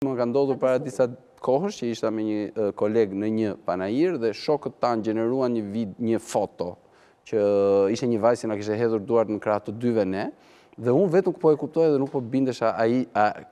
Më ka ndodhur para disa kohësh që isha me një koleg në një panajir dhe shokët tanë gjeneruan një foto që ishte një vajzë që na kishte hedhur duart në krah të dyve ne dhe unë vetëm po e kuptoja dhe nuk po bindesha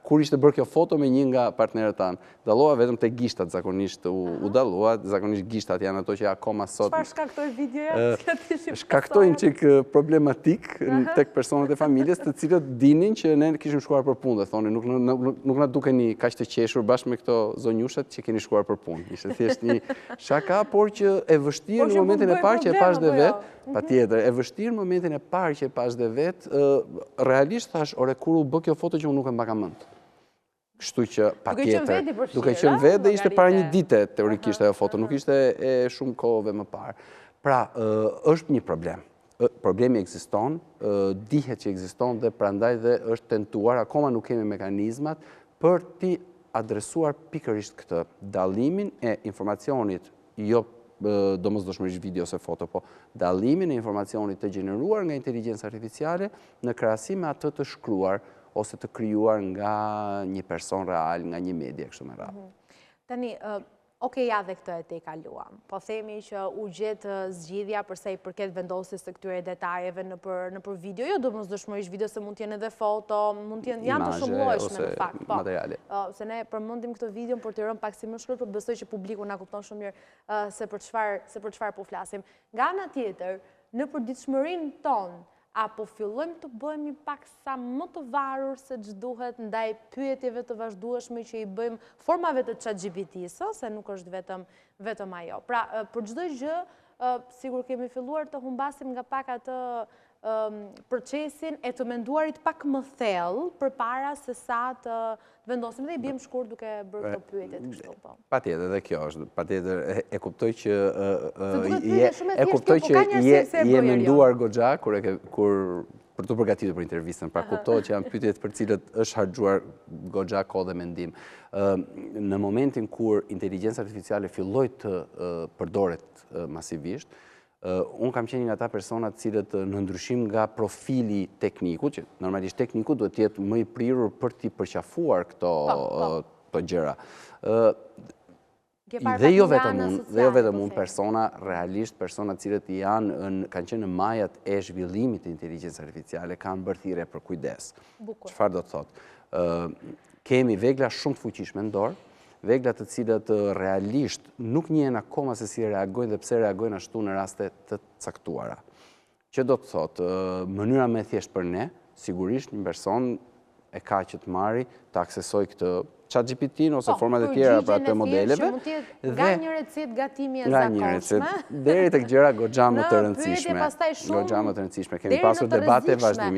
kur ishte bërë kjo foto me një nga partnerët tanë. Dallova vetëm te gishtat zakonisht u dallua, zakonisht gishtat janë ato që akoma sot. Çfarë shkaktoi videoja? Shkaktojnë çik problematik tek personat e familjes, të cilët dinin që ne kishim shkuar për punë, dhe thonin nuk na dukeni kaq të qeshur bashkë me këto zonjushat që keni shkuar për punë. Ishte thjesht një shaka, por që e vështirë në momentin e parë që e pash dhe vet, patjetër, e vështirë në momentin e parë që e pash dhe vet, realisht thash, ore kur u bë kjo foto që unë nuk e mbaka mend. Kështu që patjetër, duke qenë vetë dhe ishte para një dite teorikisht ajo foto, nuk ishte e shumë kohëve më parë. Pra, është një problem. Problemi ekziston, dihet që ekziston dhe prandaj dhe është tentuar, akoma nuk kemi mekanizmat për t'i adresuar pikërisht këtë dallimin e informacionit, jo domosdoshmërisht video ose foto, po dallimin e informacionit të gjeneruar nga inteligjenca artificiale në krahasim me atë të shkruar ose të krijuar nga një person real, nga një media kështu me radhë. Tani, ja dhe këtë e te kaluam. Po themi që u gjetë zgjidhja përsa i përket vendosjes së këtyre detajeve nëpër video, jo domosdoshmërisht video, se mund t'jenë edhe foto, mund t'jenë janë të shumëllojshme në fakt. Materiale. Se ne përmendim këtë video për të rënë pak si më shkurt, por besoj që publiku na kupton shumë mirë se për çfarë po flasim. Nga ana tjetër, në përditshmërinë tonë, apo fillojmë të bëhemi pak sa më të varur se ç'duhet ndaj pyetjeve të vazhdueshme që i bëjmë formave të ChatGPT-s, se nuk është vetëm ajo. Pra, për çdo gjë, sigur kemi filluar të humbasim nga pak atë procesin e të menduarit pak më thellë përpara se sa të vendosim dhe i bëjmë shkurt duke bërë këto pyetje të kështu po. Patjetër, dhe kjo është, patjetër e kuptoj që je menduar goxha kur për të përgatitur për intervistën, pra kuptohet që janë pyetjet për cilët është harxuar goxha kohë dhe mendim. Në momentin kur inteligjenca artificiale filloi të përdoret masivisht, unë kam qenë nga ata personat cilët në ndryshim nga profili tekniku, që normalisht tekniku duhet të jetë më i prirur për t'i përqafuar këto gjëra. Dhe jo vetëm unë, persona, realisht persona cilët kanë qenë në majat e zhvillimit të inteligjencës artificiale, kanë bërë thirrje për kujdes. Çfarë do të thotë? Kemi vegla shumë të fuqishme në dorë, vegla të cilët realisht nuk njehen akoma se si reagojnë dhe pse reagojnë ashtu në raste të caktuara. Që do të thotë, mënyra më e thjeshtë për ne, sigurisht një person e ka që të marri, të aksesoj këtë ChatGPT-n ose format e tjera për atë modeleve. Nga një recet gatimi e zakonshme, deri tek gjëra goxha më të rëndësishme. Kemi pasur debate vazhdimisht.